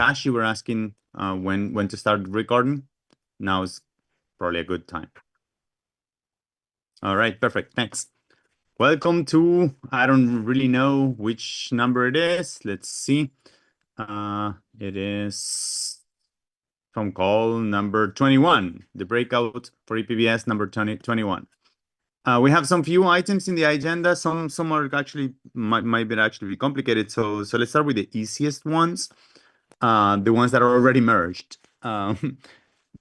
Flash, you were asking when to start recording. Now is probably a good time. All right, perfect. Thanks. Welcome to, I don't really know which number it is. Let's see. It is phone call number 21, the breakout for ePBS number 21. We have some few items in the agenda. Some are actually might be actually complicated. So let's start with the easiest ones, the ones that are already merged.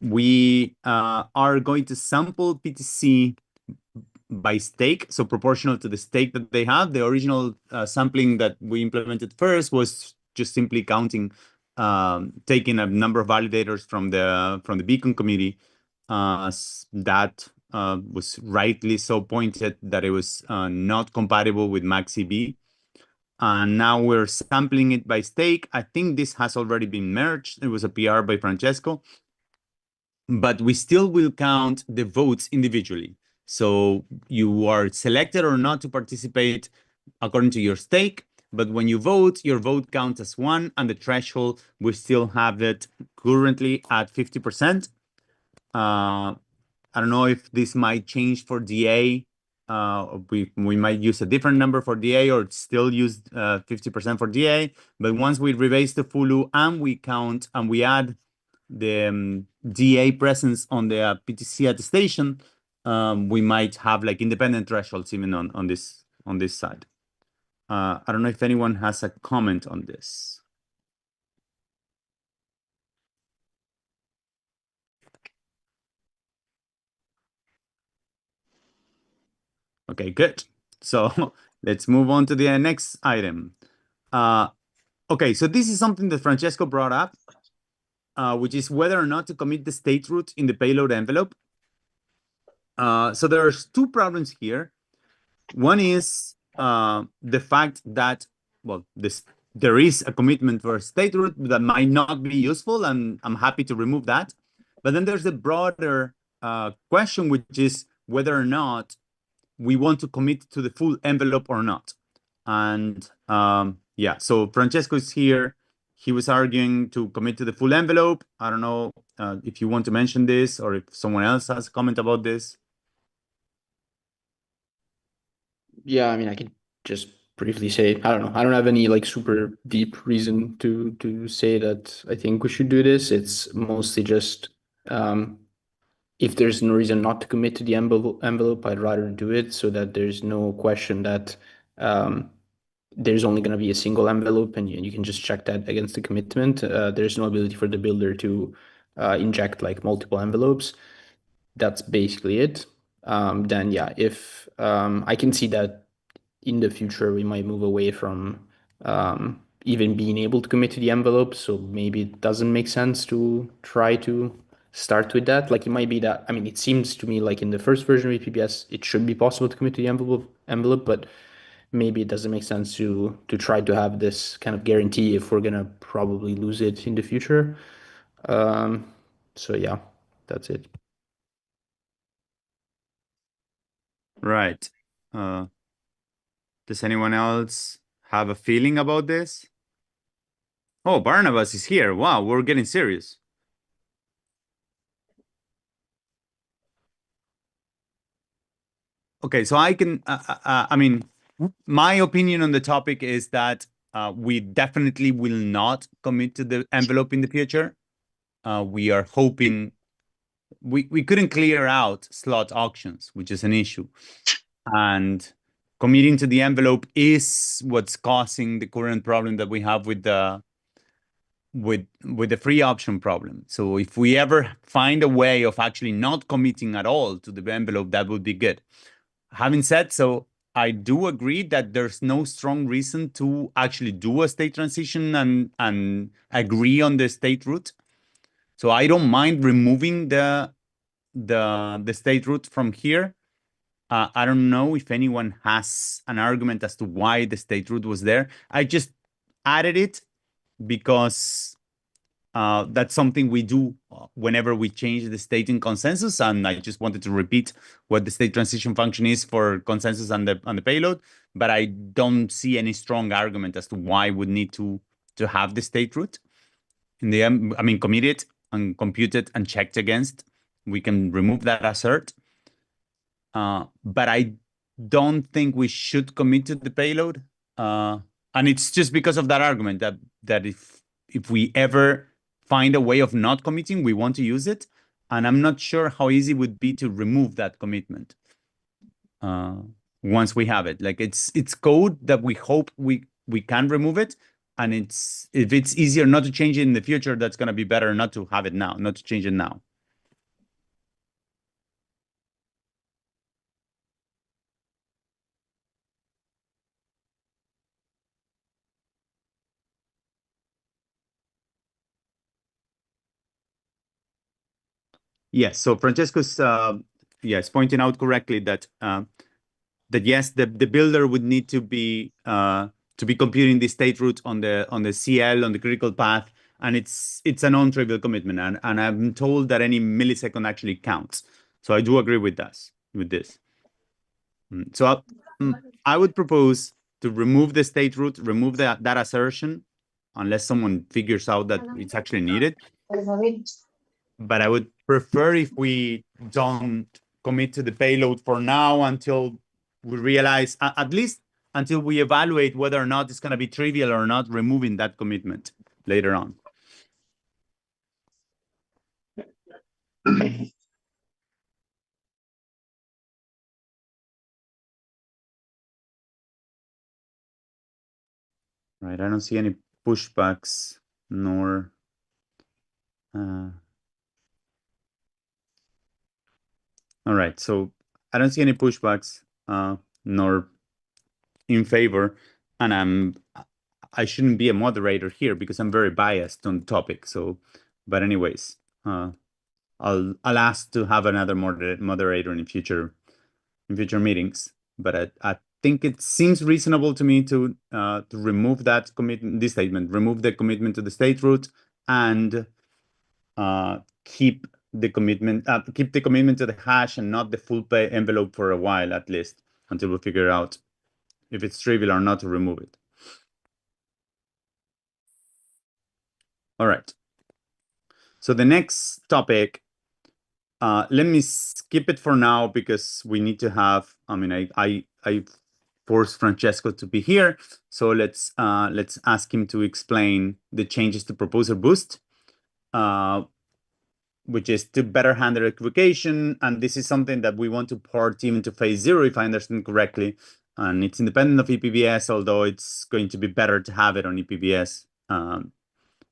We are going to sample PTC by stake, so proportional to the stake that they have. The original sampling that we implemented first was just simply counting, taking a number of validators from the Beacon committee. That was rightly so pointed that it was not compatible with MaxEB. And now we're sampling it by stake. I think this has already been merged. It was a PR by Francesco. But we still will count the votes individually. So you are selected or not to participate according to your stake. But when you vote, your vote counts as one, and the threshold, we still have it currently at 50%. I don't know if this might change for DA. We might use a different number for DA or still use 50% for DA. But once we rebase the FULU and we count and we add the DA presence on the PTC attestation, we might have like independent thresholds even on this side. I don't know if anyone has a comment on this. Okay, good. So let's move on to the next item. Okay, so this is something that Francesco brought up, which is whether or not to commit the state root in the payload envelope. So there's two problems here. One is the fact that, well, there is a commitment for a state root that might not be useful, and I'm happy to remove that. But then there's the broader question, which is whether or not we want to commit to the full envelope or not. And yeah, so Francesco is here. He was arguing to commit to the full envelope. I don't know if you want to mention this or if someone else has a comment about this. Yeah, I mean, I could just briefly say, I don't know. I don't have any like super deep reason to say that I think we should do this. It's mostly just if there's no reason not to commit to the envelope, I'd rather do it so that there's no question that there's only going to be a single envelope and you can just check that against the commitment. There's no ability for the builder to inject like multiple envelopes. That's basically it. Then yeah, if I can see that in the future we might move away from even being able to commit to the envelope. So maybe it doesn't make sense to try to start with that. Like it might be that, I mean, it seems to me like in the first version of ePBS, it should be possible to commit to the envelope, but maybe it doesn't make sense to try to have this kind of guarantee if we're gonna probably lose it in the future. So yeah, that's it. Right. Does anyone else have a feeling about this? Oh, Barnabas is here. Wow, we're getting serious. Okay, so I can, I mean, my opinion on the topic is that we definitely will not commit to the envelope in the future. We are hoping we couldn't clear out slot auctions, which is an issue. And committing to the envelope is what's causing the current problem that we have with the free option problem. So if we ever find a way of actually not committing at all to the envelope, that would be good. Having said so, I do agree that there's no strong reason to actually do a state transition and agree on the state root. So I don't mind removing the state root from here. I don't know if anyone has an argument as to why the state root was there. I just added it because that's something we do whenever we change the state in consensus, and I just wanted to repeat what the state transition function is for consensus on the payload. But I don't see any strong argument as to why we need to have the state root. I mean, committed and computed and checked against, we can remove that assert. But I don't think we should commit to the payload. And it's just because of that argument that if we ever find a way of not committing, we want to use it. And I'm not sure how easy it would be to remove that commitment once we have it. Like it's code that we hope we can remove it. And if it's easier not to change it in the future, that's gonna be better not to have it now, not to change it now. Yes. So Francesco's yes, pointing out correctly that yes, the builder would need to be computing the state root on the CL on the critical path, and it's a non-trivial commitment, and I'm told that any millisecond actually counts. So I do agree with this. So I would propose to remove the state root, remove that assertion, unless someone figures out that it's actually needed. But I would prefer if we don't commit to the payload for now until we realize, at least until we evaluate whether or not it's going to be trivial or not, removing that commitment later on. Right, I don't see any pushbacks nor all right, so I don't see any pushbacks nor in favor, and I shouldn't be a moderator here because I'm very biased on the topic. So, but anyways, I'll ask to have another moderator in future meetings. But I think it seems reasonable to me to remove that commitment, this statement, remove the commitment to the state root, and keep the commitment to the hash and not the full pay envelope for a while, at least until we figure out if it's trivial or not to remove it. All right. So the next topic, let me skip it for now because we need to have, I mean, I forced Francesco to be here. So let's ask him to explain the changes to Proposer Boost, which is to better handle equivocation. And this is something that we want to port even to phase 0, if I understand correctly. And it's independent of ePBS, although it's going to be better to have it on ePBS.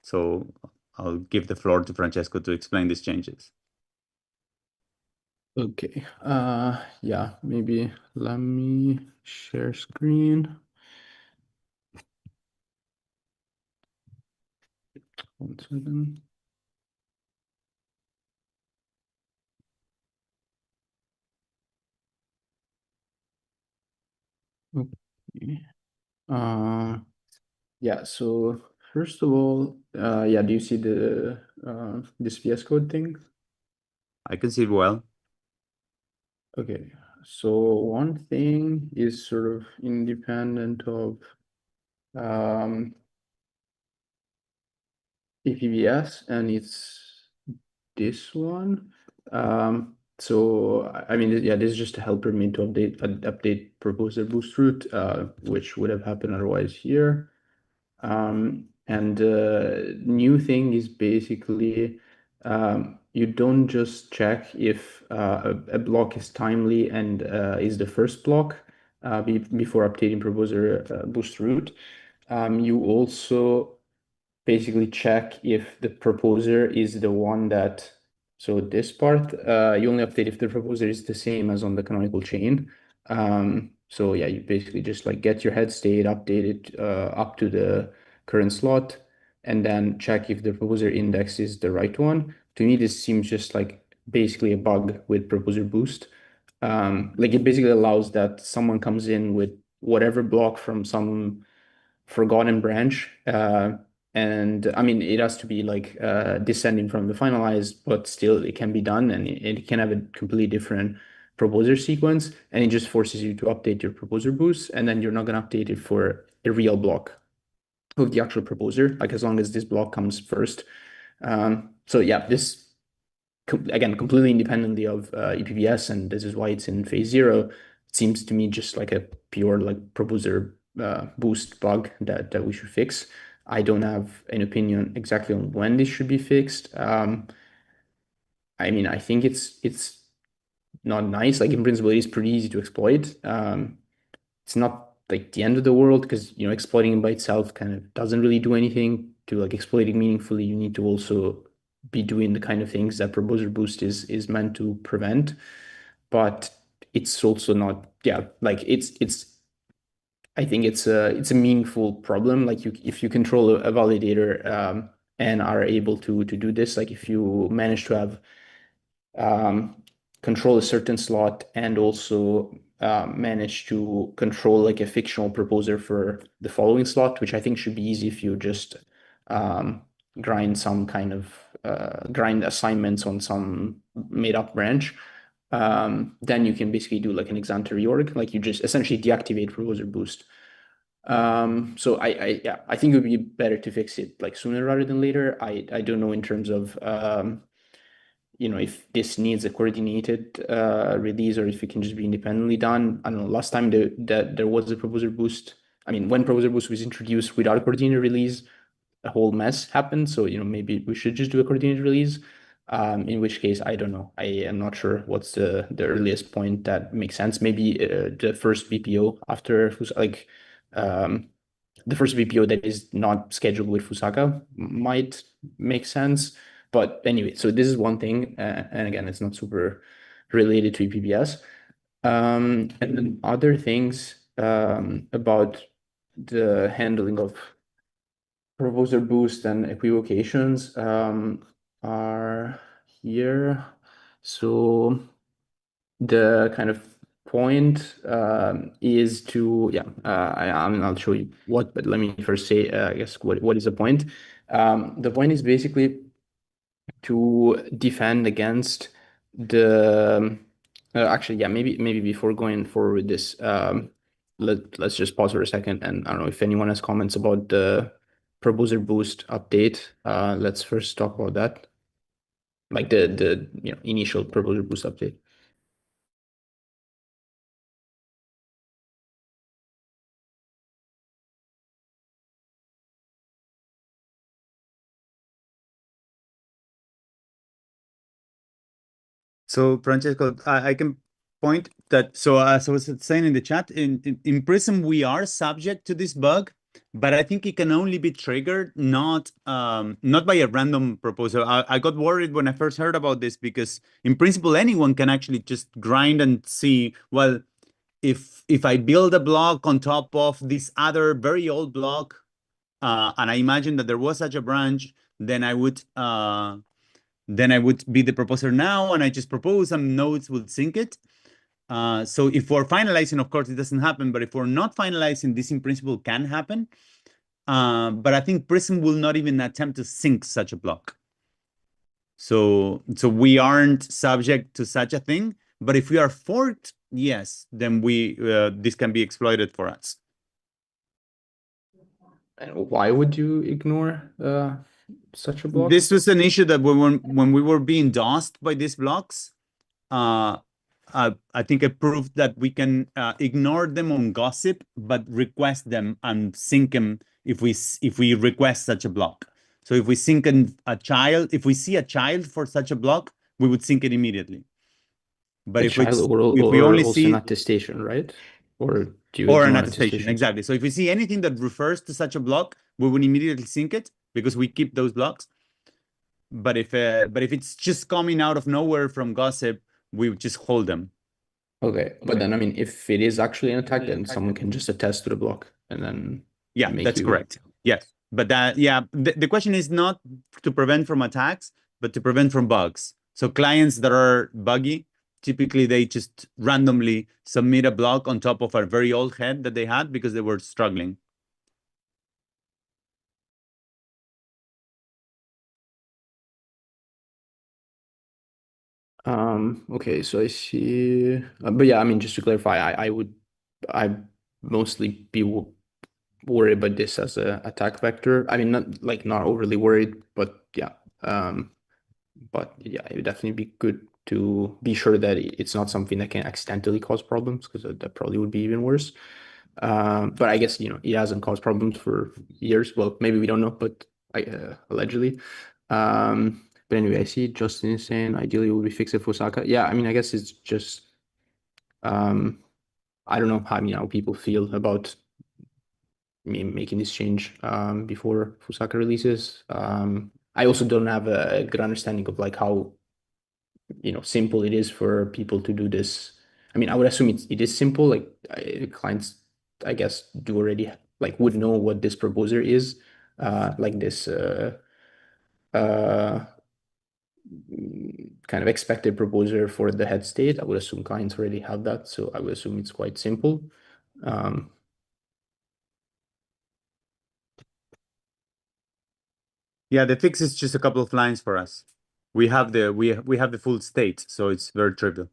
So I'll give the floor to Francesco to explain these changes. Okay. Yeah, maybe let me share screen. 1 second. Okay. Yeah, so first of all, yeah, do you see the this VS Code thing? I can see it well. Okay, so one thing is sort of independent of ePBS, and it's this one. So I mean, yeah, this is just a helper mean to update proposer boost root, which would have happened otherwise here. And new thing is basically you don't just check if a block is timely and is the first block before updating proposer boost root. You also basically check if the proposer is the one that, so this part, you only update if the proposer is the same as on the canonical chain. So yeah, you basically just like get your head state, update it up to the current slot, and then check if the proposer index is the right one. To me, this seems just like basically a bug with proposer boost. Like it basically allows that someone comes in with whatever block from some forgotten branch. And I mean, it has to be like descending from the finalized, but still it can be done, and it can have a completely different proposer sequence, and it just forces you to update your proposer boost, and then you're not going to update it for a real block. of the actual proposer, like as long as this block comes first. So yeah, this again completely independently of ePBS, and this is why it's in phase 0. It seems to me just like a pure like proposer boost bug that we should fix. I don't have an opinion exactly on when this should be fixed. I mean, I think it's not nice. Like in principle, it is pretty easy to exploit. It's not like the end of the world because exploiting it by itself kind of doesn't really do anything. To like exploit it meaningfully, you need to also be doing the kind of things that proposer boost is meant to prevent. But it's also not, yeah, like it's I think it's a meaningful problem. Like if you control a validator and are able to do this, like if you manage to have control a certain slot and also manage to control like a fictional proposer for the following slot, which I think should be easy if you just um, grind some kind of grind assignments on some made up branch. Then you can basically do like an exante reorg, like you just essentially deactivate proposer boost. So yeah, I think it would be better to fix it like sooner rather than later. I don't know in terms of if this needs a coordinated release or if it can just be independently done. I don't know. Last time there was a proposer boost. I mean, when proposer boost was introduced without a coordinated release, a whole mess happened. So maybe we should just do a coordinated release. In which case, I don't know. I am not sure what's the earliest point that makes sense. Maybe the first VPO after like the first VPO that is not scheduled with Fusaka might make sense. But anyway, so this is one thing. And again, it's not super related to ePBS. And then other things about the handling of proposer boost and equivocations are here. So the kind of point is to, yeah, I mean, I'll show you what, but let me first say, I guess, what is the point? The point is basically to defend against the, actually, yeah, maybe before going forward with this, let's just pause for a second. And I don't know if anyone has comments about the proposer boost update. Let's first talk about that, like the initial proposer boost update. So, Francesco, I can point that. So, as I was saying in the chat, in Prism, we are subject to this bug, but I think it can only be triggered not by a random proposal. I got worried when I first heard about this because, in principle, anyone can actually just grind and see, well, if I build a block on top of this other very old block, and I imagine that there was such a branch, then I would be the proposer now, and I just propose some nodes would sync it. So if we're finalizing, of course, it doesn't happen. But if we're not finalizing, this in principle can happen. But I think Prism will not even attempt to sync such a block. So we aren't subject to such a thing. But if we are forked, yes, then this can be exploited for us. And why would you ignore such a block? This was an issue that when we were being DOSed by these blocks, uh, I think I proved that we can ignore them on gossip, but request them and sync them if we request such a block. So if we sync a child, if we see a child for such a block, we would sync it immediately. But A child if we or only also an see attestation, right? Or do you or an ignore attestation, attestations? exactly. So if we see anything that refers to such a block, we would immediately sync it because we keep those blocks. But if it's just coming out of nowhere from gossip, we would just hold them. Okay, but then I mean, if it is actually an attack, then someone can just attest to the block and then Yeah, make that's you. correct. Yes. But the question is not to prevent from attacks, but to prevent from bugs. So clients that are buggy, typically they just randomly submit a block on top of a very old head that they had because they were struggling. Okay, so I see, but yeah, I mean, just to clarify, I mostly be worry about this as a attack vector. I mean, not overly worried, but yeah. But yeah, it would definitely be good to be sure that it's not something that can accidentally cause problems, because that probably would be even worse. But I guess, it hasn't caused problems for years. Well, maybe we don't know, but allegedly. But anyway, I see Justin is saying ideally it would be fixed for Osaka. Yeah, I mean, I guess it's just I don't know how people feel about me making this change before Fusaka releases. I also don't have a good understanding of like how simple it is for people to do this. I mean, I would assume it is simple. Like clients, I guess, do already like would know what this proposer is, like this uh, kind of expected proposer for the head state. I would assume clients already have that, so I would assume it's quite simple. Um, Yeah, the fix is just a couple of lines for us. We have the full state, so it's very trivial.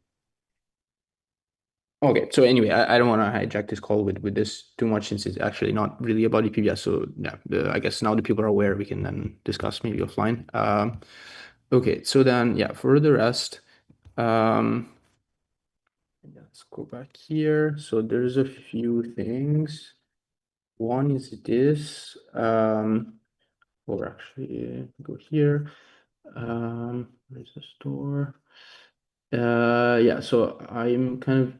Okay, so anyway, I don't want to hijack this call with this too much, since it's actually not really about ePBS. So yeah, I guess now the people are aware, we can then discuss maybe offline. Okay, so then yeah, for the rest, um, let's go back here. So there's a few things. One is this, or actually go here. Where's the store? Yeah, so I'm kind of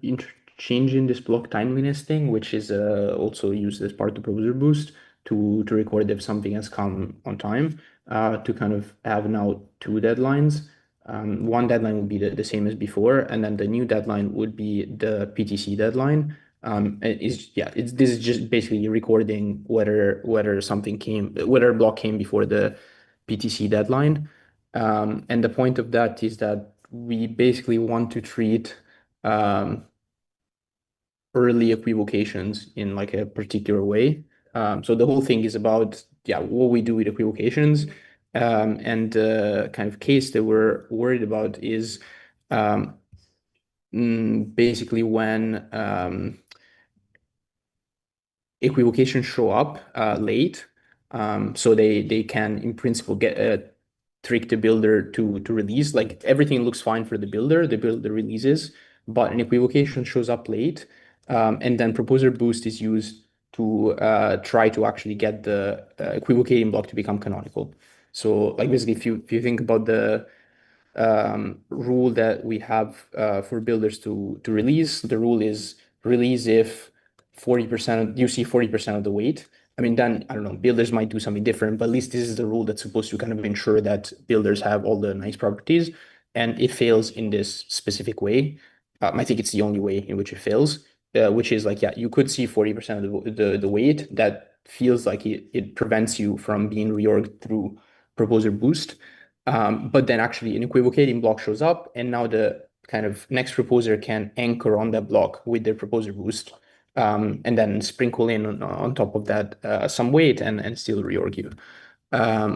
changing this block timeliness thing, which is also used as part of Proposer Boost to record if something has come on time, to kind of have now two deadlines. One deadline would be the same as before, and then the new deadline would be the PTC deadline. This is just basically recording whether a block came before the PTC deadline. And the point of that is that we basically want to treat um, early equivocations in like a particular way. So the whole thing is about what we do with equivocations. And the kind of case that we're worried about is um, basically when equivocations show up late. So they can in principle get trick the builder to release. Like everything looks fine for the builder releases, but an equivocation shows up late. And then proposer boost is used to try to actually get the equivocating block to become canonical. So like basically if you think about the rule that we have for builders to release. The rule is release if 40% you see 40% of the weight. I mean, then I don't know, builders might do something different, but at least this is the rule that's supposed to kind of ensure that builders have all the nice properties, and it fails in this specific way. I think it's the only way in which it fails, which is like, yeah, you could see 40% of the weight. That feels like it prevents you from being reorged through proposer boost. But then actually an equivocating block shows up, and now the kind of next proposer can anchor on that block with their proposer boost, and then sprinkle in on top of that some weight and still reorg you.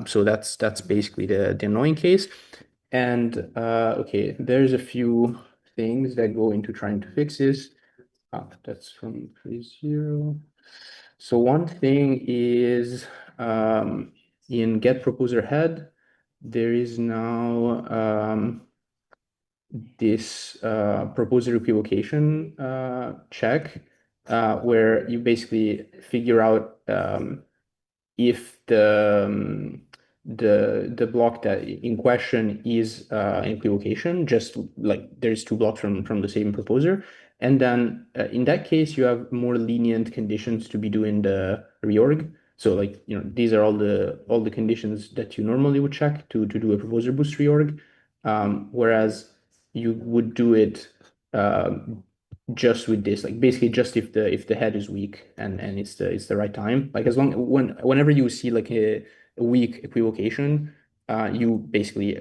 So that's basically the annoying case. And okay, there's a few things that go into trying to fix this. That's from 3.0. So one thing is in get proposer head, there is now this proposer equivocation check where you basically figure out if the block that in question is an equivocation, just like there's two blocks from the same proposer. And then in that case, you have more lenient conditions to be doing the reorg. So like, these are all the conditions that you normally would check to do a proposer boost reorg. Whereas you would do it just with this, like basically just if the head is weak and it's the right time. Like whenever you see like a weak equivocation, you basically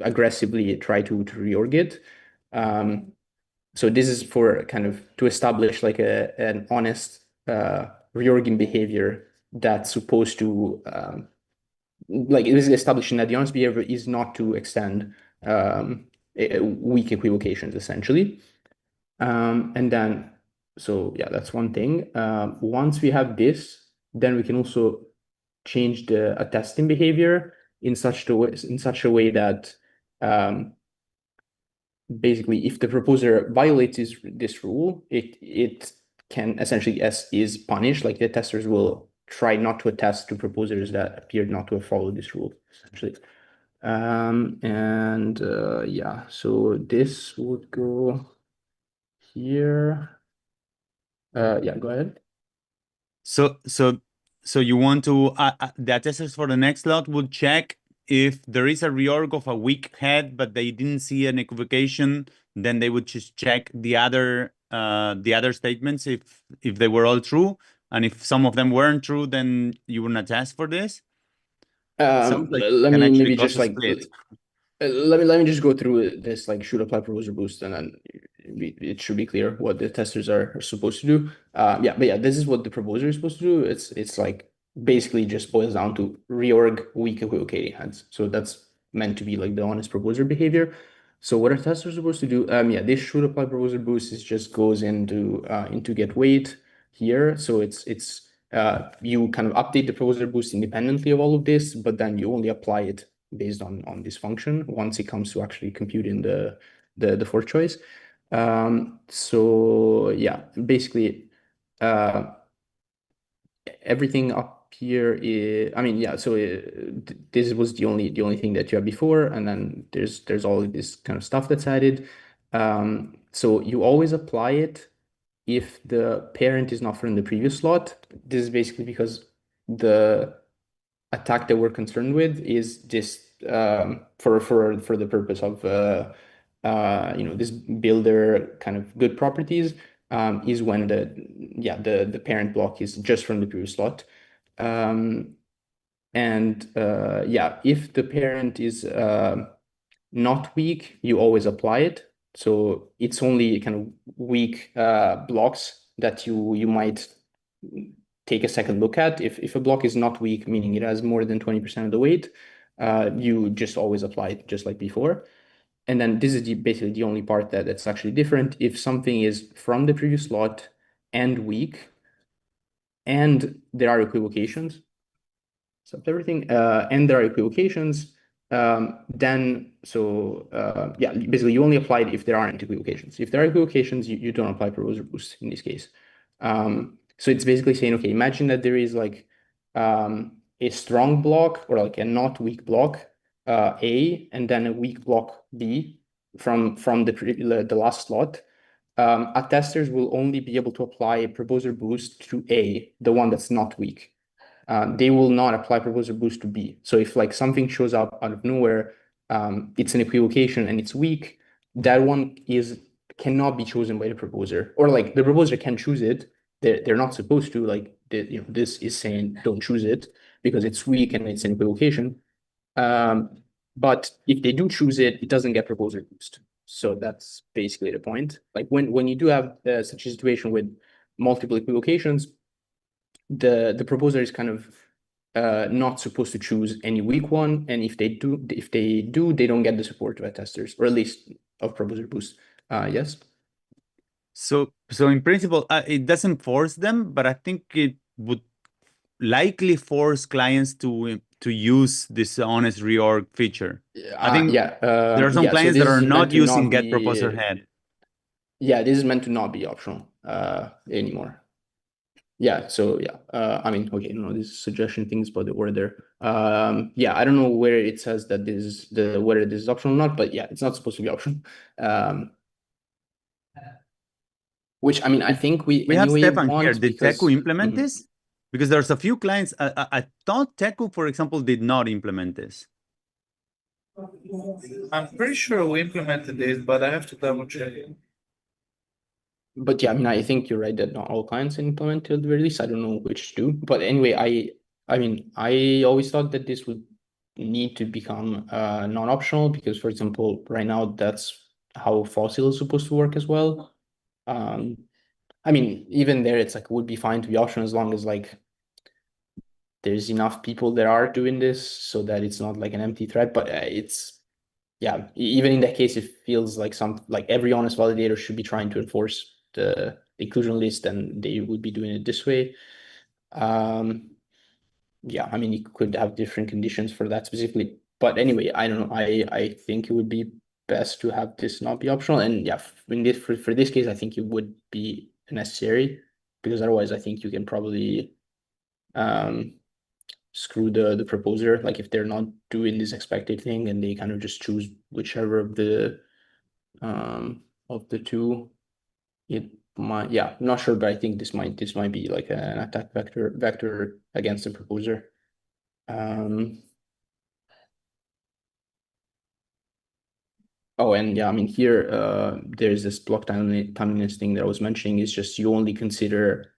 aggressively try to reorg it. So this is for kind of to establish like an honest reorging behavior that's supposed to like it is establishing that the honest behavior is not to extend weak equivocations essentially. And then, so yeah, that's one thing. Once we have this, then we can also change the attesting behavior in such a way that basically, if the proposer violates this rule, it can essentially is punished. Like the testers will try not to attest to proposers that appear not to have followed this rule, essentially. Yeah, so this would go here. Yeah, go ahead. So you want to the attesters for the next lot would check if there is a reorg of a weak head, but they didn't see an equivocation, then they would just check the other statements if they were all true, and if some of them weren't true, then you wouldn't attest for this. Sounds like Let can me actually maybe cause just a like split. let me just go through this like should apply proposer boost, and then it should be clear what the testers are supposed to do. Yeah, but yeah, this is what the proposer is supposed to do. It's like basically just boils down to reorg weak equivocating heads. So that's meant to be like the honest proposer behavior. So what are testers supposed to do? Yeah, this should apply proposer boost is just goes into get weight here. So it's you kind of update the proposer boost independently of all of this, but then you only apply it based on this function once it comes to actually computing the fourth choice. So yeah, basically everything up here is, I mean, yeah, so this was the only thing that you had before, and then there's all this kind of stuff that's added. So you always apply it if the parent is not from the previous slot. This is basically because the attack that we're concerned with is this for the purpose of this builder kind of good properties, is when the parent block is just from the previous slot. Yeah, if the parent is not weak, you always apply it. So it's only kind of weak blocks that you might take a second look at. If a block is not weak, meaning it has more than 20% of the weight, you just always apply it just like before. And then this is basically the only part that's actually different. If something is from the previous slot and weak, and there are equivocations, so everything, and there are equivocations, then yeah, basically you only apply it if there aren't equivocations. If there are equivocations, you don't apply proposer boost in this case. So it's basically saying, okay, imagine that there is like a strong block or like a not weak block A, and then a weak block B from the last slot. Attesters will only be able to apply a proposer boost to A, the one that's not weak. They will not apply proposer boost to B. So if like something shows up out of nowhere, it's an equivocation and it's weak, that one cannot be chosen by the proposer, or like the proposer can choose it. They're not supposed to, like this is saying don't choose it because it's weak and it's an equivocation. But if they do choose it, it doesn't get proposer boost. So that's basically the point. Like when you do have such a situation with multiple equivocations, the proposer is kind of not supposed to choose any weak one, and if they do, they don't get the support of attesters, or at least of proposer boost. Yes. So in principle, it doesn't force them, but I think it would likely force clients to use this honest reorg feature. I think there are some Yeah. So clients that this are is meant not to using not get proposer be. head. Yeah, this is meant to not be optional anymore. Yeah, so yeah, I mean, okay, no, this is suggestion things about the order. Yeah, I don't know where it says that this is whether this is optional or not, but yeah, it's not supposed to be optional. Which I mean, I think we We have anyway Stefan here. want, Did Teku because implement this? Because there's a few clients. I thought Teku, for example, did not implement this. I'm pretty sure we implemented this, but I have to double check. But yeah, I mean, I think you're right that not all clients implement till the very least. I don't know which do, but anyway, I mean, I always thought that this would need to become non-optional because, for example, right now that's how Fossil is supposed to work as well. I mean, even there, it's like would be fine to be optional as long as like there's enough people that are doing this so that it's not like an empty thread. But it's yeah, even in that case, it feels like every honest validator should be trying to enforce the inclusion list, and they would be doing it this way. Yeah, I mean, you could have different conditions for that specifically. But anyway, I don't know. I think it would be best to have this not be optional. And yeah, for this case, I think it would be necessary because otherwise I think you can probably screw the proposer. Like if they're not doing this expected thing and they kind of just choose whichever of the two, it might, yeah, I'm not sure, but I think this might be like an attack vector against the proposer. Oh, and yeah, I mean here there's this block timeliness thing that I was mentioning. Is just you only consider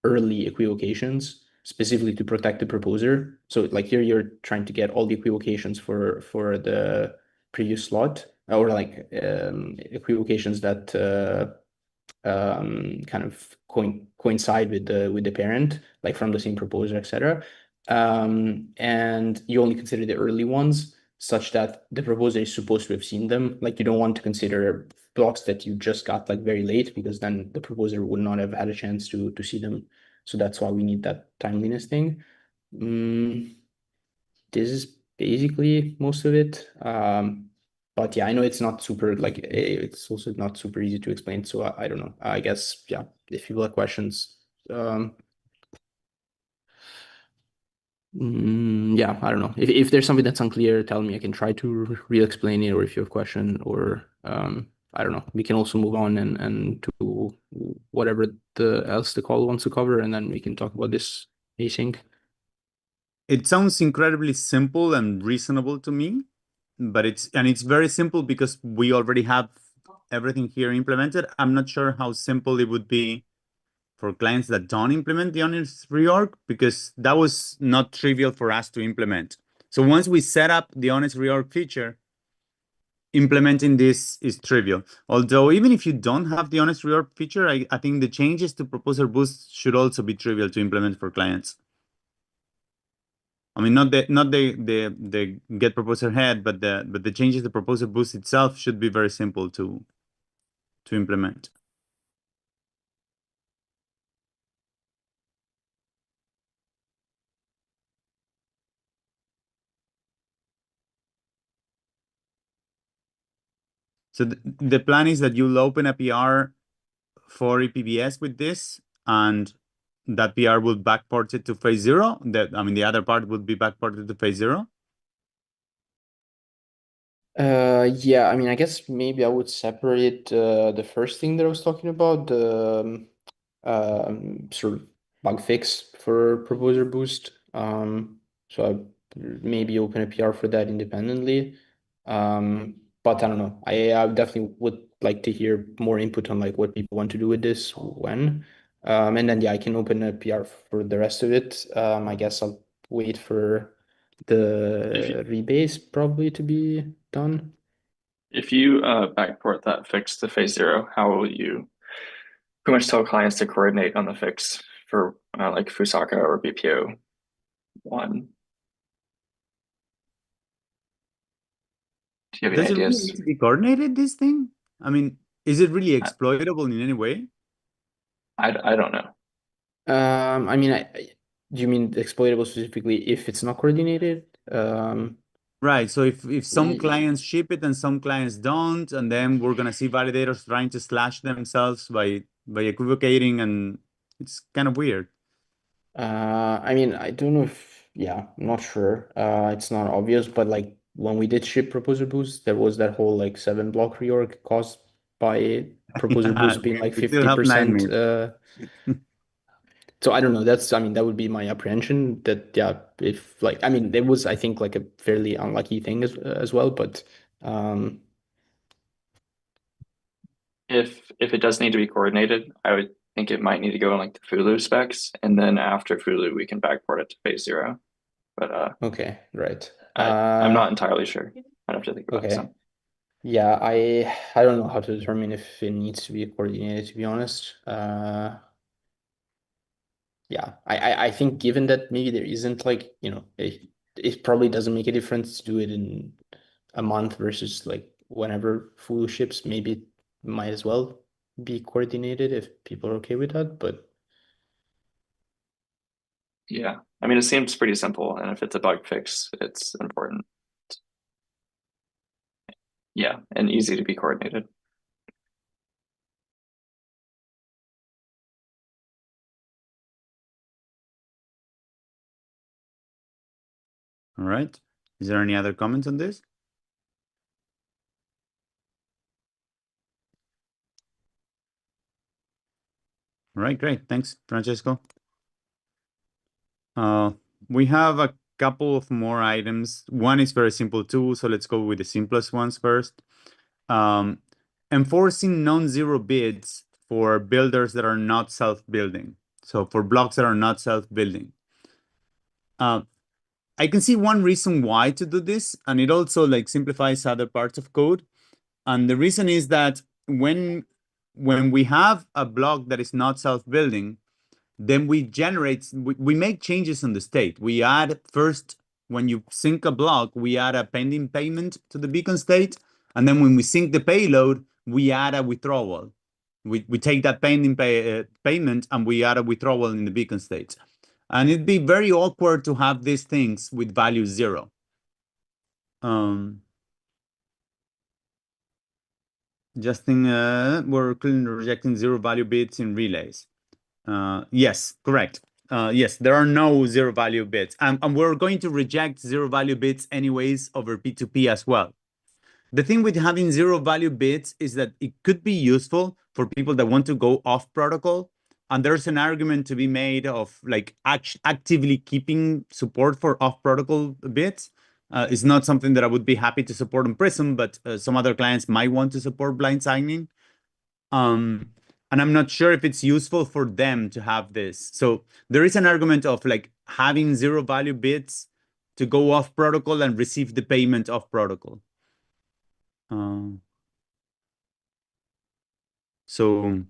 early equivocations specifically to protect the proposer. So like here you're trying to get all the equivocations for the previous slot, or like equivocations that kind of coincide with the parent, like from the same proposer, etc. And you only consider the early ones such that the proposer is supposed to have seen them. Like you don't want to consider blocks that you just got like very late, because then the proposer would not have had a chance to see them. So that's why we need that timeliness thing. This is basically most of it. But yeah, I know it's not super like it's also not super easy to explain. So I don't know. I guess yeah, if people have questions, yeah, I don't know. If there's something that's unclear, tell me. I can try to re-explain it, or if you have a question, or I don't know. We can also move on and to whatever else the call wants to cover, and then we can talk about this async. It sounds incredibly simple and reasonable to me, but it's very simple because we already have everything here implemented. I'm not sure how simple it would be for clients that don't implement the honest reorg, because that was not trivial for us to implement. So once we set up the honest reorg feature, implementing this is trivial. Although even if you don't have the honest reorg feature, I think the changes to Proposer Boost should also be trivial to implement for clients. I mean, not the get proposer head, but the changes to Proposer Boost itself should be very simple to implement. So the plan is that you'll open a PR for ePBS with this, and that PR will backport it to phase 0. The other part would be backported to phase 0. Yeah, I mean, I guess maybe I would separate the first thing that I was talking about, the sort of bug fix for Proposer Boost. So I maybe open a PR for that independently. But I don't know. I definitely would like to hear more input on like what people want to do with this when. And then yeah, I can open a PR for the rest of it. I guess I'll wait for the rebase probably to be done. If you backport that fix to phase 0, how will you pretty much tell clients to coordinate on the fix for like Fusaka or BPO 1? Do you have any Does it really ideas? need to be coordinated, this thing? I mean, is it really exploitable in any way? I don't know. I mean, do you mean exploitable specifically if it's not coordinated? Right. So if some y- clients ship it and some clients don't, and then we're gonna see validators trying to slash themselves by equivocating, and it's kind of weird. I mean, I don't know if, yeah, I'm not sure. It's not obvious, but like when we did ship Proposer Boost, there was that whole like 7 block reorg caused by Proposer Boost being like We still have 50%. nightmares. So I don't know. I mean, that would be my apprehension that, yeah, if like, I mean, there was, I think, like a fairly unlucky thing as well, but um, If it does need to be coordinated, I would think it might need to go in like the Fulu specs, and then after Fulu, we can backport it to phase 0. But okay, right. I'm not entirely sure. I'd have to think about Okay. some. Yeah, I don't know how to determine if it needs to be coordinated, to be honest. Yeah, I think given that maybe there isn't like, it probably doesn't make a difference to do it in a month versus like whenever Fulu ships, maybe it might as well be coordinated if people are okay with that. But Yeah, I mean, it seems pretty simple, and if it's a bug fix, it's important. Yeah, and easy to be coordinated. All right. Is there any other comments on this? All right, great. Thanks, Francesco. We have a couple of more items. One is very simple too, so let's go with the simplest ones first. Enforcing non-zero bids for builders that are not self-building. So for blocks that are not self-building. I can see one reason why to do this, and it also like simplifies other parts of code. And the reason is that when we have a block that is not self-building, then we make changes in the state. We add first, when you sync a block, we add a pending payment to the beacon state. And then when we sync the payload, we add a withdrawal. We take that pending payment and we add a withdrawal in the beacon state. And it'd be very awkward to have these things with value 0. Justin, we're rejecting 0 value bits in relays. Yes, correct. Yes, there are no 0 value bits. And we're going to reject 0 value bits anyways over P2P as well. The thing with having 0 value bits is that it could be useful for people that want to go off protocol. And there's an argument to be made of like actively keeping support for off protocol bits. It's not something that I would be happy to support on Prism, but some other clients might want to support blind signing. And I'm not sure if it's useful for them to have this. So there is an argument of like having 0 value bits to go off protocol and receive the payment off protocol. So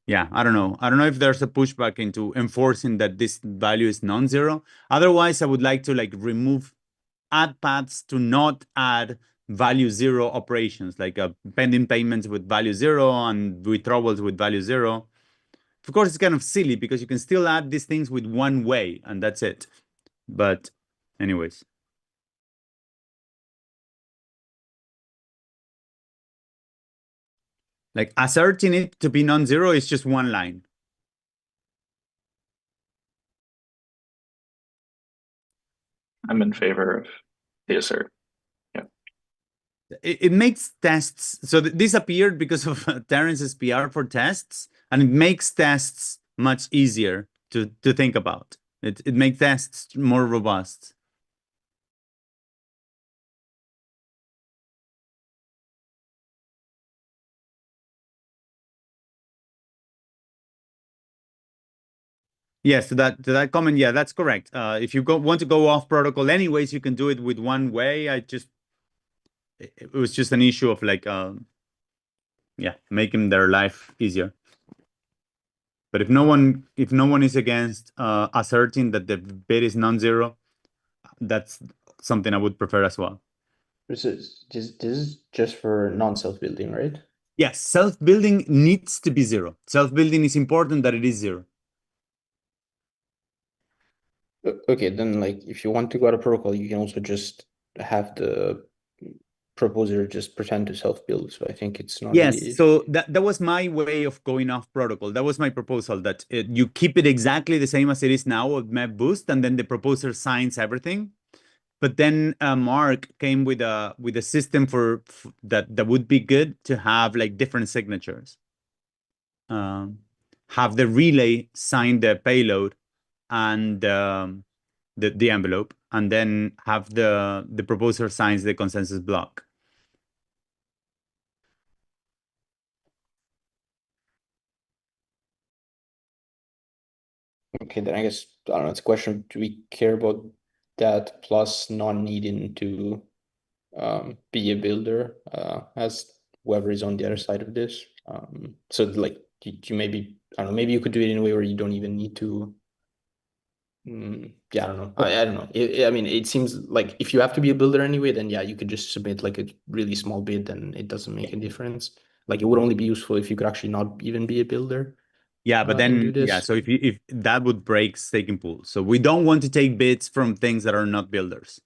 yeah, I don't know. I don't know if there's a pushback into enforcing that this value is non-zero. Otherwise, I would like to like add paths to not add value 0 operations, like pending payments with value 0 and withdrawals with value 0. Of course, it's kind of silly because you can still add these things with one way and that's it. But anyways. Like asserting it to be non-zero is just one line. I'm in favor of the assert. It makes tests. So this appeared because of Terence's PR for tests, and it makes tests much easier to think about. It makes tests more robust. Yes, to that comment, yeah, that's correct. If you want to go off protocol anyways, you can do it with one way. It was just an issue of like yeah, making their life easier. But if no one is against asserting that the bit is non-zero, that's something I would prefer as well. This is just for non-self-building, right? Yes, self-building needs to be 0. Self-building is important that it is 0. Okay, then like if you want to go to protocol, you can also just have the proposer just pretend to self-build. So I think it's not Yes, really... so that was my way of going off protocol. That was my proposal, that you keep it exactly the same as it is now with map boost, and then the proposer signs everything. But then Mark came with a system for that would be good to have like different signatures. Have the relay sign the payload and the envelope, and then have the proposer signs the consensus block. Okay, then I guess, I don't know, it's a question, do we care about that plus not needing to be a builder as whoever is on the other side of this? So like, you maybe, I don't know, maybe you could do it in a way where you don't even need to... yeah, I don't know. I don't know. I mean, it seems like if you have to be a builder anyway, then yeah, you could just submit like a really small bid and it doesn't make a difference. Like it would only be useful if you could actually not even be a builder. Yeah, but and do then, this. so if that would break staking pool. So we don't want to take bids from things that are not builders.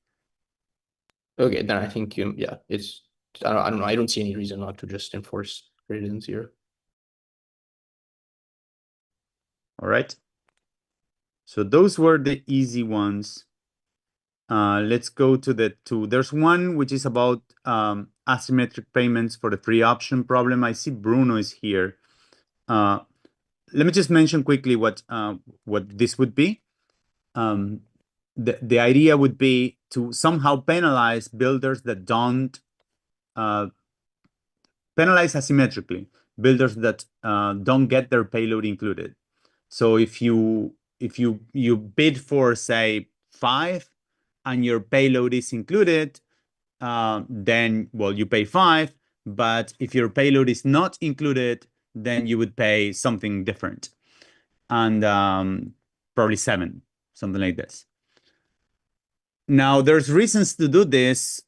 Okay, then I think it's I don't know. I don't see any reason not to just enforce gradient here. All right. So those were the easy ones. Let's go to the two. There's one which is about asymmetric payments for the free option problem. I see Bruno is here. Let me just mention quickly what this would be. The idea would be to somehow penalize builders that don't penalize asymmetrically builders that don't get their payload included. So if you bid for say 5 and your payload is included, then you pay 5. But if your payload is not included, then you would pay something different, and probably 7, something like this. Now, there's reasons to do this,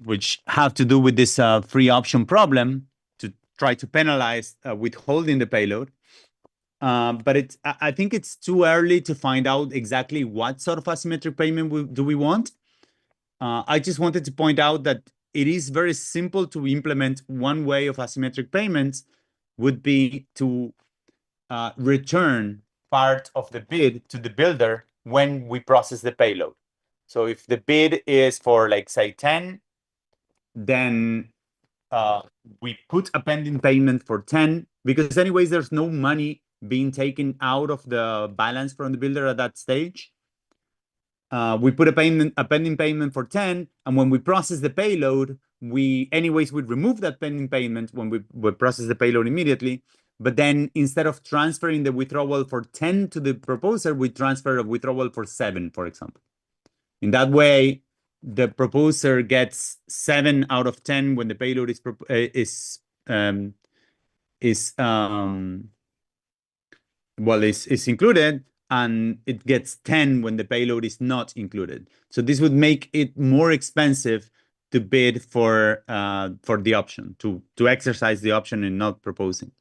which have to do with this free option problem to try to penalize withholding the payload. But I think it's too early to find out exactly what sort of asymmetric payment do we want. I just wanted to point out that it is very simple to implement. One way of asymmetric payments would be to return part of the bid to the builder when we process the payload. So if the bid is for, like, say 10, then we put a pending payment for 10, because anyways, there's no money being taken out of the balance from the builder at that stage. We put a pending payment for 10, and when we process the payload, we anyways would remove that pending payment when we process the payload immediately. But then instead of transferring the withdrawal for 10 to the proposer, we transfer a withdrawal for 7, for example. In that way, the proposer gets 7 out of 10 when the payload is included, and it gets 10 when the payload is not included. So this would make it more expensive to bid for the option, to exercise the option and not proposing.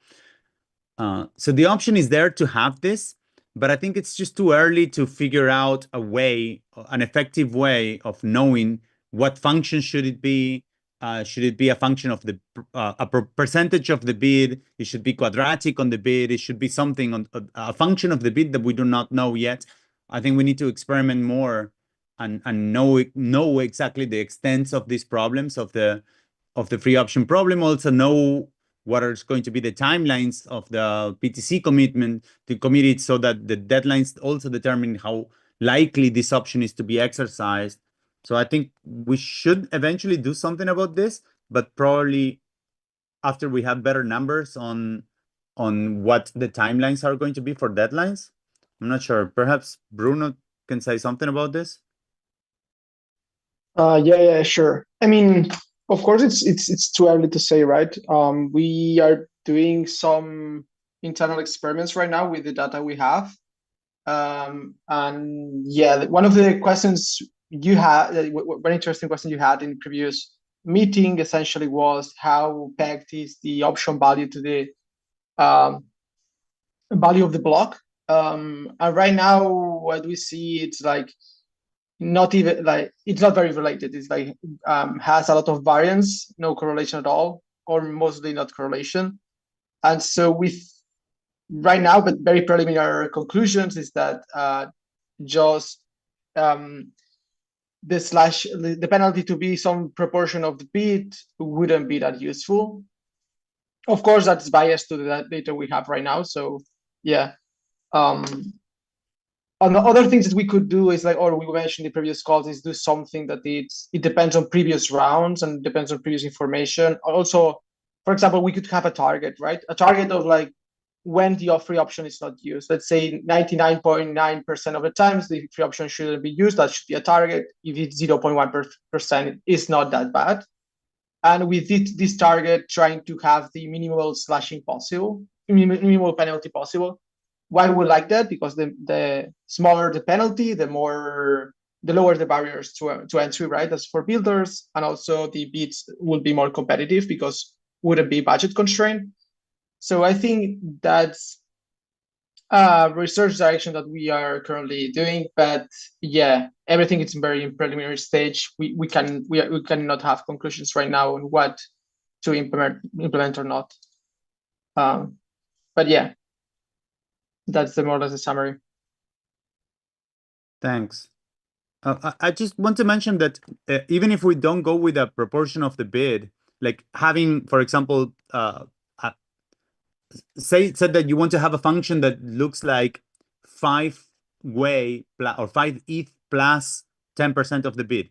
So the option is there to have this, but I think it's just too early to figure out an effective way of knowing what function should it be. Should it be a function of a percentage of the bid? It should be quadratic on the bid. It should be something on a function of the bid that we do not know yet. I think we need to experiment more and know exactly the extents of these problems of the free option problem. Also know what are going to be the timelines of the PTC commitment to commit it, so that the deadlines also determine how likely this option is to be exercised. So I think we should eventually do something about this, but probably after we have better numbers on what the timelines are going to be for deadlines. I'm not sure. Perhaps Bruno can say something about this. Yeah, sure. I mean, of course, it's too early to say, right? We are doing some internal experiments right now with the data we have. And yeah, one of the questions you had, one interesting question you had in the previous meeting essentially was how pegged is the option value to the value of the block. And right now, what we see, it's like not even like it's not very related. It's like has a lot of variance, no correlation at all, or mostly not correlation. And so with right now, but very preliminary conclusions is that just the penalty to be some proportion of the bid wouldn't be that useful. Of course, that's biased to the data we have right now. So yeah. On the other things that we could do is like, or we mentioned in the previous calls, is do something that it depends on previous rounds and depends on previous information. Also, for example, we could have a target, right? A target of like when the free option is not used. Let's say 99.9% of the times the free option shouldn't be used. That should be a target. If it's 0.1%, it's not that bad. And with this target, trying to have the minimal slashing possible, minimal penalty possible. Why we like that? Because the smaller the penalty, the lower the barriers to entry, right? As for builders, and also the bids will be more competitive because wouldn't be budget constrained. So I think that's research direction that we are currently doing, but yeah, everything is very in preliminary stage. We cannot have conclusions right now on what to implement or not. But yeah, that's the more or less the summary. Thanks. I just want to mention that even if we don't go with a proportion of the bid, like having, for example, say that you want to have a function that looks like 5 or 5 ETH plus 10% of the bid,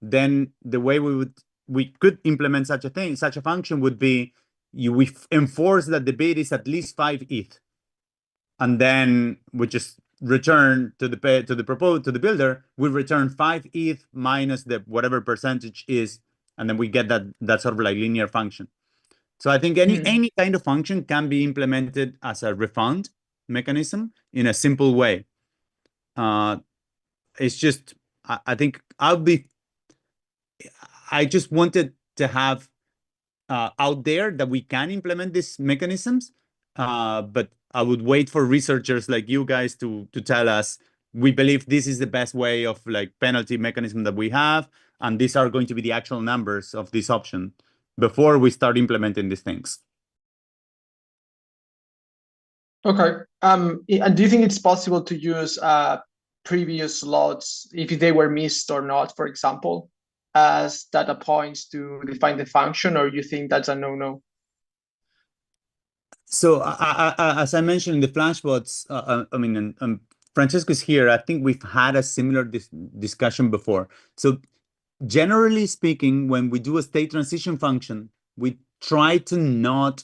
then the way we could implement such a function would be we enforce that the bid is at least 5 ETH, and then we just return to the builder, we return 5 ETH minus the whatever percentage is, and then we get that sort of like linear function. So I think any kind of function can be implemented as a refund mechanism in a simple way. It's just I think I just wanted to have out there that we can implement these mechanisms, but I would wait for researchers like you guys to tell us, we believe this is the best way of like penalty mechanism that we have, and these are going to be the actual numbers of this option before we start implementing these things. Okay. And do you think it's possible to use previous slots if they were missed or not, for example, as data points to define the function, or you think that's a no-no? So as I mentioned in the flashbots, I mean, Francesco's here. I think we've had a similar discussion before. So generally speaking, when we do a state transition function, we try to not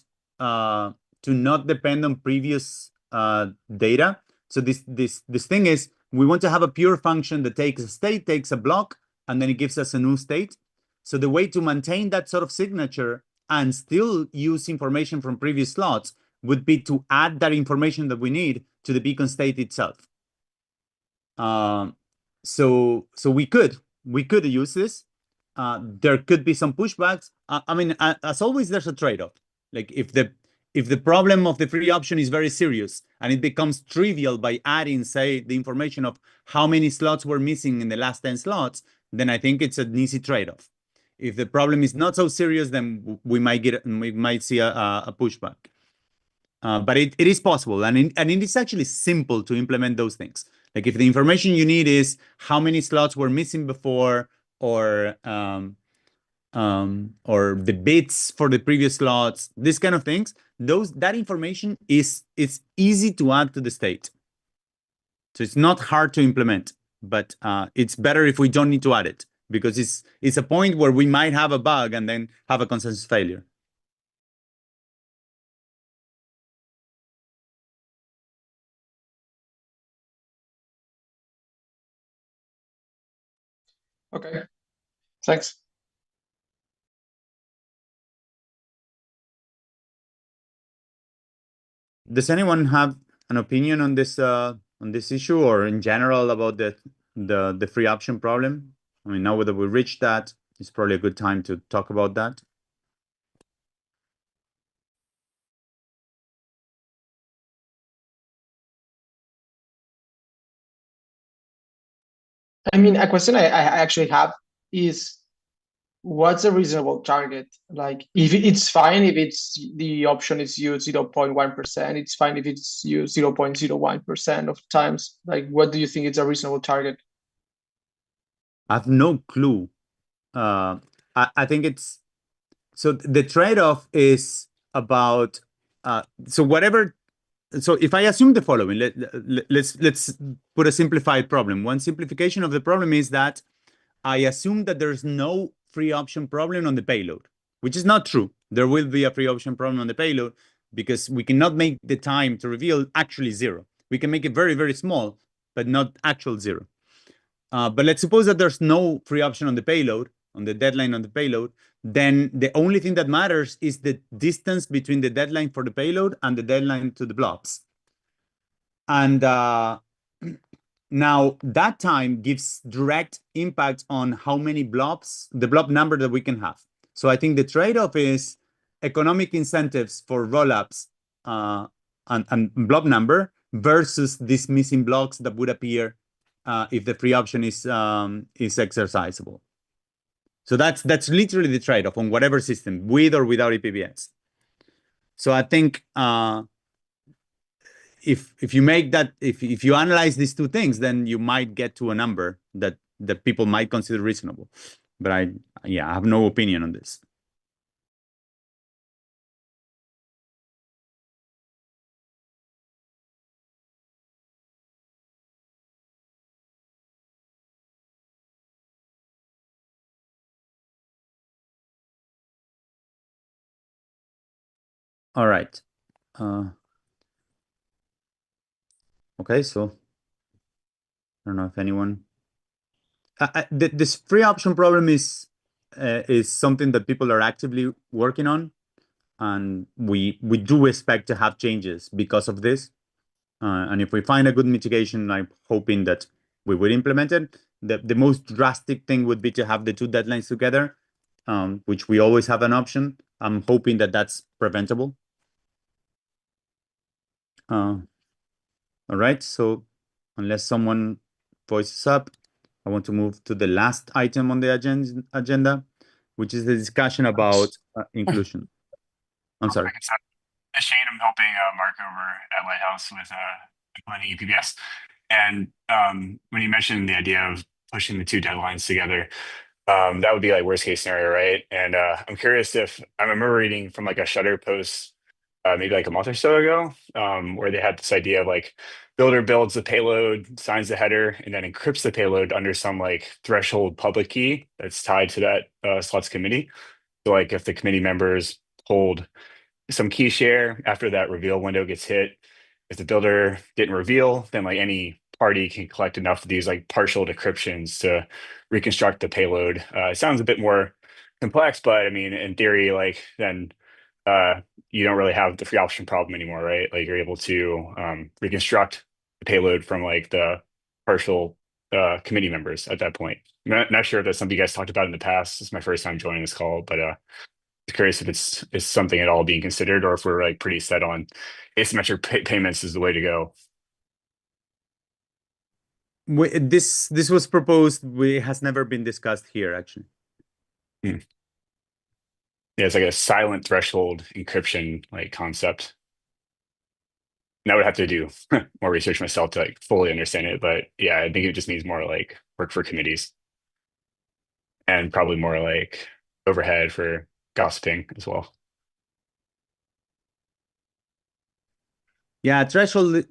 depend on previous data. So this thing is, we want to have a pure function that takes a state, takes a block, and then it gives us a new state. So the way to maintain that sort of signature and still use information from previous slots would be to add that information that we need to the beacon state itself. So we could use this. There could be some pushbacks. I mean, as always, there's a trade-off. Like if the problem of the free option is very serious and it becomes trivial by adding, say, the information of how many slots were missing in the last 10 slots, then I think it's an easy trade-off. If the problem is not so serious, then we might see a pushback. But it is possible, and it is actually simple to implement those things. Like if the information you need is how many slots were missing before, or the bits for the previous slots, these kind of things, that information it's easy to add to the state. So it's not hard to implement, but it's better if we don't need to add it, because it's a point where we might have a bug and then have a consensus failure. Okay, thanks. Does anyone have an opinion on this issue, or in general about the free option problem? I mean, now that we reached that, it's probably a good time to talk about that. I mean, a question I actually have is, what's a reasonable target? Like, if it's fine if the option is used 0.1%, it's fine if it's used 0.01% of times. Like, what do you think is a reasonable target? I have no clue. I think it's, so the trade-off is about so if I assume the following, let's put a simplified problem. One simplification of the problem is that I assume that there's no free option problem on the payload, which is not true. There will be a free option problem on the payload, because we cannot make the time to reveal actually 0. We can make it very, very small, but not actual 0. But let's suppose that there's no free option on the payload, on the deadline on the payload. Then the only thing that matters is the distance between the deadline for the payload and the deadline to the blobs. And now that time gives direct impact on how many blobs, the blob number that we can have. So I think the trade-off is economic incentives for rollups and blob number versus these missing blocks that would appear if the free option is exercisable. So that's literally the trade-off on whatever system, with or without ePBS. So I think if you make that, if you analyze these two things, then you might get to a number that people might consider reasonable. But I have no opinion on this. All right. Okay, so I don't know if anyone. This free option problem is something that people are actively working on, and we do expect to have changes because of this. And if we find a good mitigation, I'm hoping that we will implement it. The most drastic thing would be to have the two deadlines together, which we always have an option. I'm hoping that that's preventable. All right, so unless someone voices up, I want to move to the last item on the agenda, which is the discussion about inclusion. I'm sorry. Shane, I'm helping Mark over at Lighthouse with implementing ePBS. And when you mentioned the idea of pushing the two deadlines together, that would be like worst case scenario, right? And I'm curious if I remember reading from like a Shutter post maybe like a month or so ago, where they had this idea of like builder builds the payload, signs the header, and then encrypts the payload under some like threshold public key that's tied to that slots committee. So like if the committee members hold some key share after that reveal window gets hit, if the builder didn't reveal, then like any party can collect enough of these like partial decryptions to reconstruct the payload. It sounds a bit more complex, but I mean, in theory, like then you don't really have the free option problem anymore, right? Like you're able to reconstruct the payload from like the partial committee members at that point. I'm not sure if that's something you guys talked about in the past. It's my first time joining this call, but curious if it's something at all being considered, or if we're like pretty set on asymmetric payments is the way to go. This was proposed. It has never been discussed here, actually. Yeah, it's like a silent threshold encryption like concept. And I would have to do more research myself to like fully understand it, but yeah, I think it just needs more like work for committees, and probably more like overhead for gossiping as well. Yeah, threshold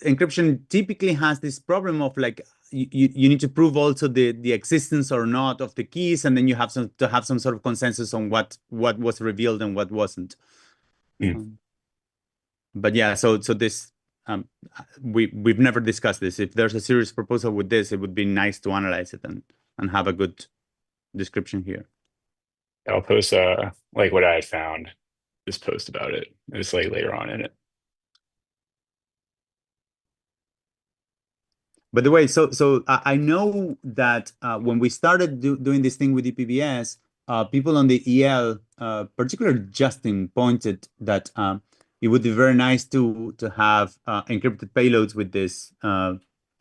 encryption typically has this problem of like you need to prove also the existence or not of the keys, and then you have to have some sort of consensus on what was revealed and what wasn't. But yeah, so this we've never discussed this. If there's a serious proposal with this, it would be nice to analyze it and have a good description here. I'll post like what I had found, this post about it. It's like later on in it. By the way, so I know that when we started doing this thing with ePBS, people on the EL, particularly Justin, pointed that it would be very nice to have encrypted payloads with this,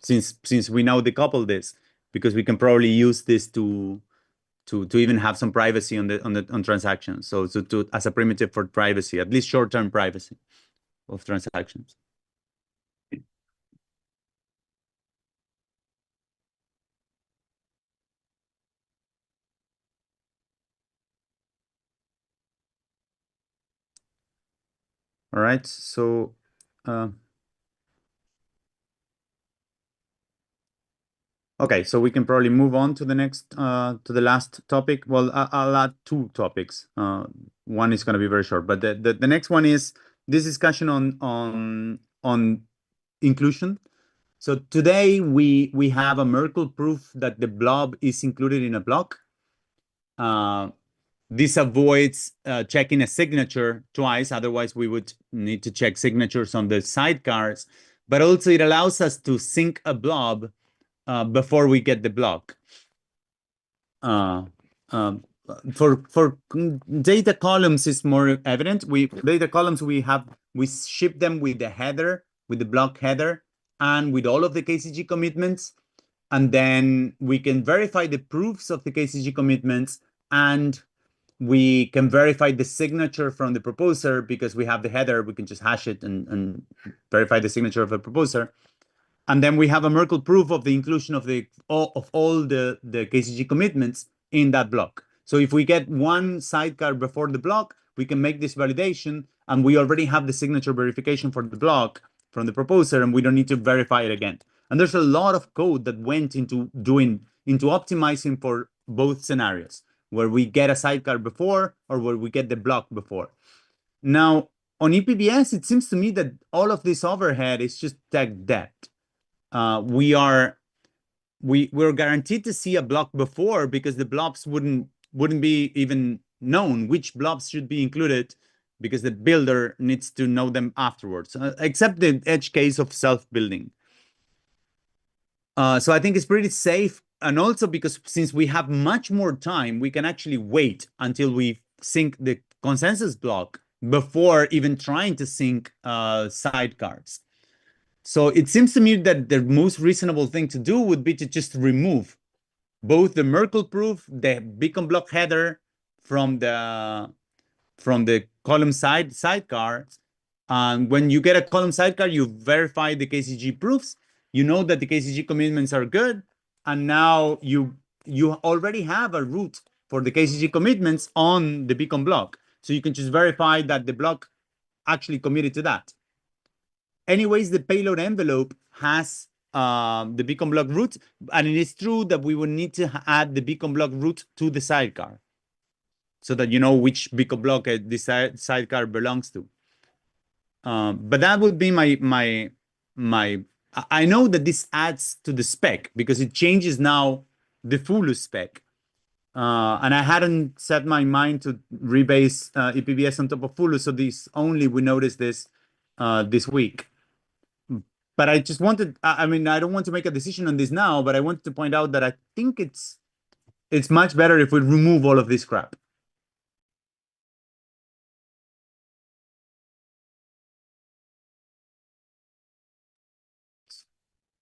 since we now decouple this, because we can probably use this to even have some privacy on transactions. So to as a primitive for privacy, at least short-term privacy of transactions. All right, so okay, so we can probably move on to the next to the last topic. Well, I'll add two topics. One is going to be very short, but the next one is this discussion on inclusion. So today we have a Merkle proof that the blob is included in a block. This avoids checking a signature twice. Otherwise, we would need to check signatures on the sidecars. But also, it allows us to sync a blob before we get the block. For data columns, is more evident. Data columns we ship them with the header with the block header and with all of the KCG commitments. And then we can verify the proofs of the KCG commitments, and we can verify the signature from the proposer because we have the header. We can just hash it and verify the signature of the proposer. And then we have a Merkle proof of the inclusion of all the KCG commitments in that block. So if we get one sidecar before the block, we can make this validation, and we already have the signature verification for the block from the proposer, and we don't need to verify it again. And there's a lot of code that went into optimizing for both scenarios, where we get a sidecar before or where we get the block before. Now, on ePBS, it seems to me that all of this overhead is just tech debt. We're guaranteed to see a block before because the blobs wouldn't be even known which blobs should be included, because the builder needs to know them afterwards, except the edge case of self-building. So I think it's pretty safe. And also because since we have much more time, we can actually wait until we sync the consensus block before even trying to sync sidecars. So it seems to me that the most reasonable thing to do would be to just remove both the Merkle proof, the beacon block header from the column sidecar. And when you get a column sidecar, you verify the KCG proofs. You know that the KCG commitments are good, and now you already have a route for the KCG commitments on the beacon block. So you can just verify that the block actually committed to that. Anyways, the payload envelope has the beacon block route, and it is true that we will need to add the beacon block route to the sidecar so that you know which beacon block this sidecar belongs to. But that would be my. I know that this adds to the spec because it changes now the full spec. And I hadn't set my mind to rebase ePBS on top of Fulu, so we noticed this this week. But I just wanted, I mean, I don't want to make a decision on this now, but I wanted to point out that I think it's much better if we remove all of this crap.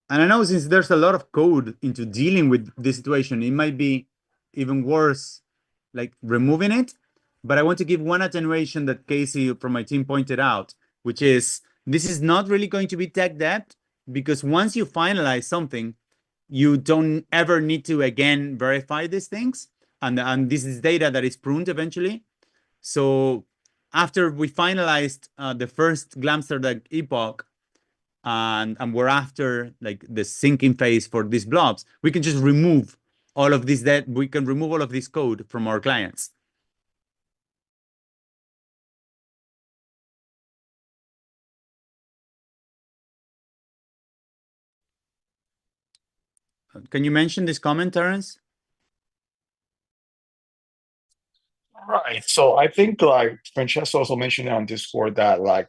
And I know since there's a lot of code into dealing with this situation, it might be even worse, like removing it. But I want to give one attenuation that Casey from my team pointed out, which is this is not really going to be tech debt, because once you finalize something, you don't ever need to again verify these things. And this is data that is pruned eventually. So after we finalized the first Glamster epoch, and we're after like the syncing phase for these blobs, we can just remove all of this we can remove all of this code from our clients. Can you mention this comment, Terence? Right. So I think like Francesco also mentioned on Discord that like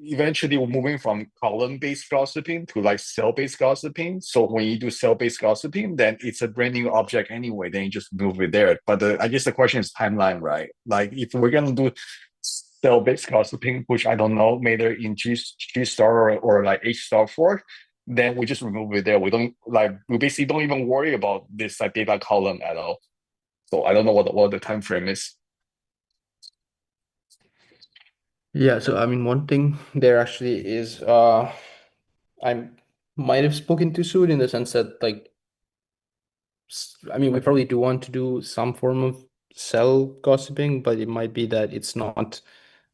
eventually we're moving from column-based gossiping to like cell-based gossiping. So when you do cell-based gossiping, then it's a brand new object anyway. Then you just move it there. But I guess the question is timeline, right? Like if we're gonna do cell-based gossiping, which I don't know, maybe in G star or like H star fork, then we just remove it there. We basically don't even worry about this like data column at all. So I don't know what the time frame is. Yeah, so I mean, one thing there actually is I might have spoken too soon in the sense that like, I mean, we probably do want to do some form of cell gossiping, but it might be that it's not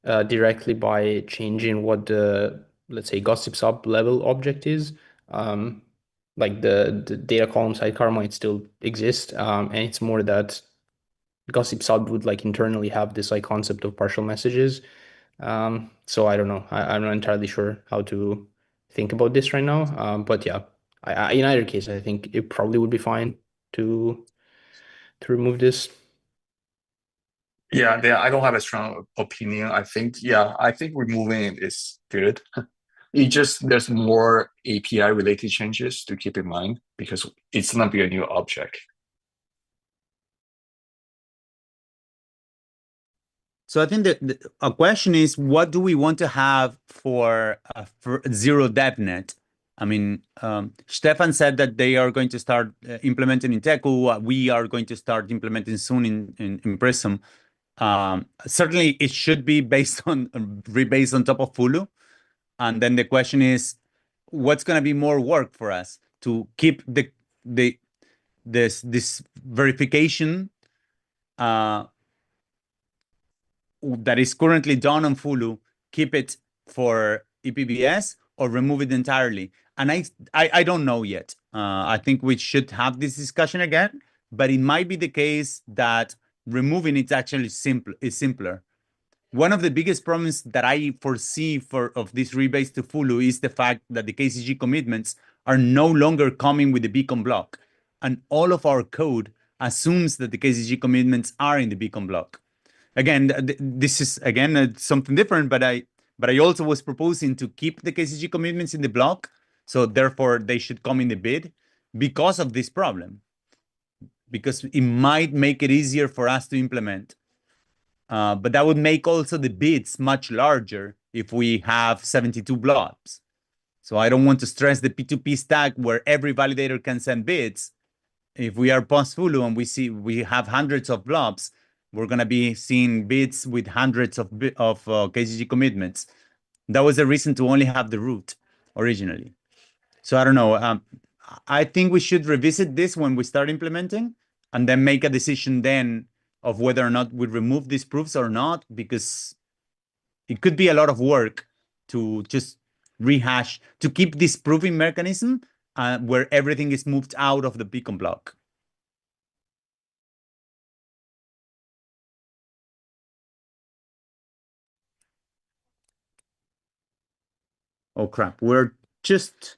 directly by changing what the, let's say, gossip sub level object is. Like the data column sidecar might still exist, and it's more that gossip sub would like internally have this like concept of partial messages. So I don't know. I'm not entirely sure how to think about this right now. But yeah, in either case, I think it probably would be fine to remove this. Yeah, I don't have a strong opinion. I think removing it is good. There's more API related changes to keep in mind because it's gonna be a new object. So I think that a question is, what do we want to have for zero DevNet? I mean, Stefan said that they are going to start implementing in Teku. We are going to start implementing soon in Prism. Certainly, it should be based on rebased on top of Fulu. And then the question is, what's going to be more work for us to keep this verification that is currently done on Fulu, keep it for ePBS or remove it entirely? And I don't know yet. I think we should have this discussion again, but it might be the case that removing it actually is simpler. One of the biggest problems that I foresee of this rebase to Fulu is the fact that the KCG commitments are no longer coming with the beacon block, and all of our code assumes that the KCG commitments are in the beacon block. Again, this is something different, but I also was proposing to keep the KCG commitments in the block, so therefore they should come in the bid because of this problem, because it might make it easier for us to implement. But that would make also the bids much larger if we have 72 blobs. So I don't want to stress the P2P stack where every validator can send bids. If we are post-Fulu and we have hundreds of blobs, we're going to be seeing bids with hundreds of KCG commitments. That was the reason to only have the root originally. So I don't know. I think we should revisit this when we start implementing and then make a decision then of whether or not we remove these proofs or not, because it could be a lot of work to just rehash, to keep this proving mechanism where everything is moved out of the beacon block. Oh crap, we're just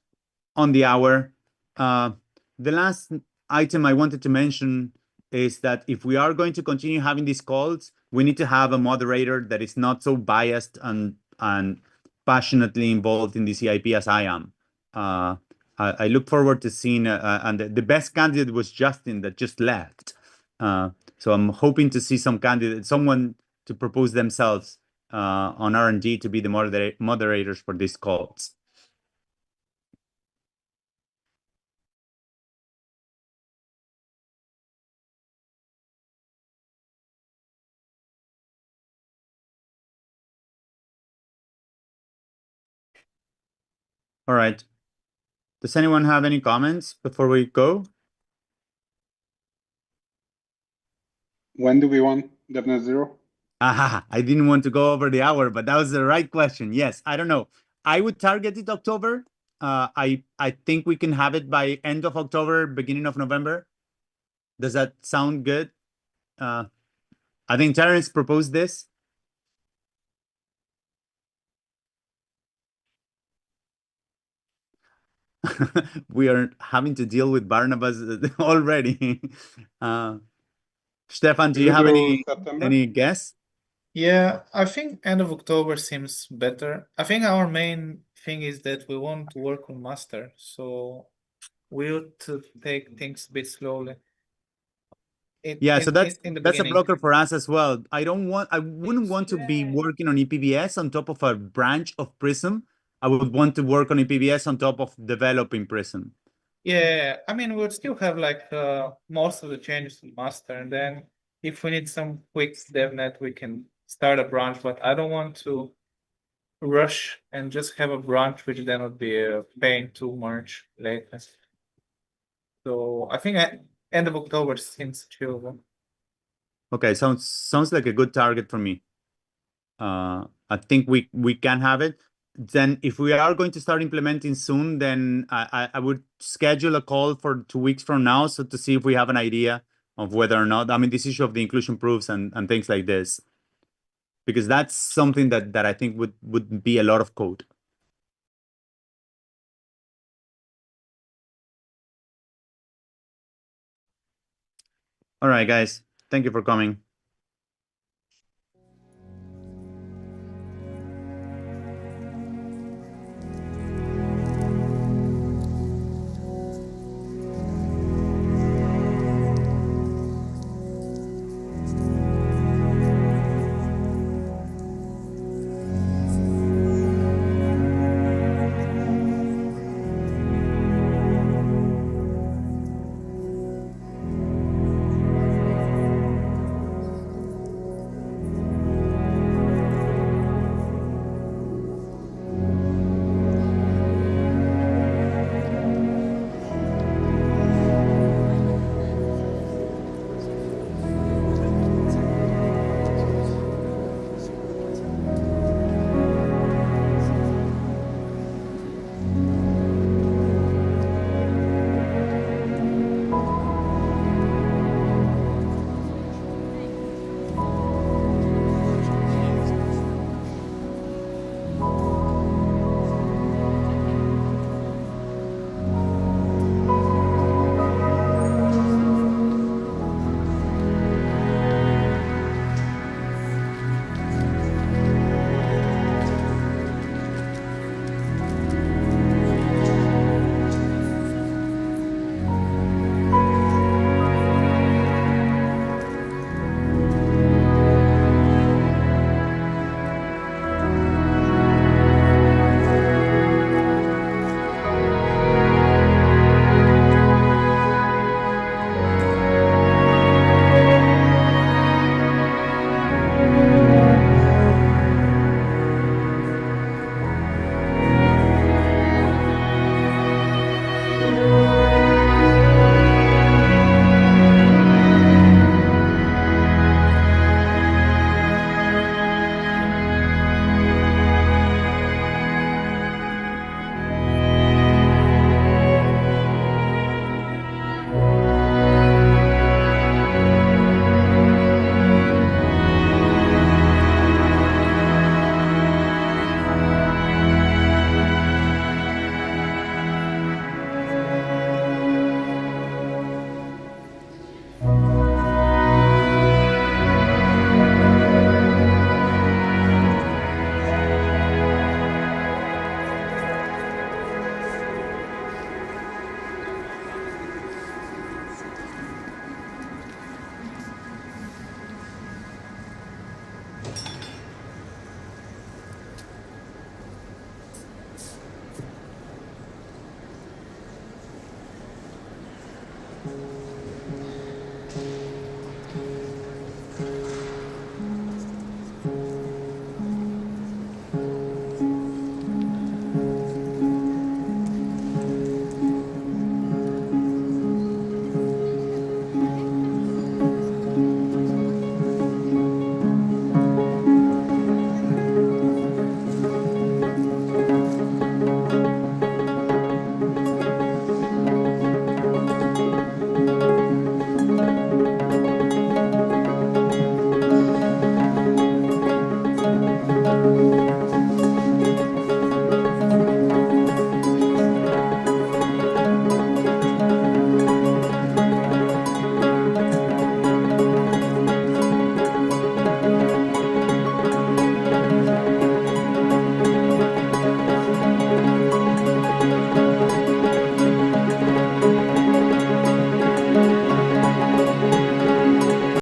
on the hour. The last item I wanted to mention is that if we are going to continue having these calls, we need to have a moderator that is not so biased and passionately involved in this EIP as I am. I look forward to seeing, and the best candidate was Justin that just left. So I'm hoping to see someone to propose themselves on R&D to be the moderators for these calls. All right. Does anyone have any comments before we go? When do we want DevNet Zero? I didn't want to go over the hour, but that was the right question. Yes, I don't know. I would target it October. I think we can have it by end of October, beginning of November. Does that sound good? I think Terrence proposed this. We are having to deal with Barnabas already. Stefan, do you have any guess? Yeah, I think end of October seems better. I think our main thing is that we want to work on master, so we ought to take things a bit slowly. Yeah, so that's in the a beginning. blocker for us as well. I wouldn't want to be working on ePBS on top of a branch of Prism. I would want to work on ePBS on top of developing Prism. Yeah, I mean, we'll still have like most of the changes to master, and then if we need some quick DevNet, we can start a branch, but I don't want to rush and just have a branch, which then would be a pain too much later. So I think end of October seems chill. Okay, sounds like a good target for me. I think we can have it. Then if we are going to start implementing soon, then I would schedule a call for 2 weeks from now, so to see if we have an idea of whether or not, I mean, this issue of the inclusion proofs and things like this, because that's something that I think would be a lot of code. All right, guys, thank you for coming.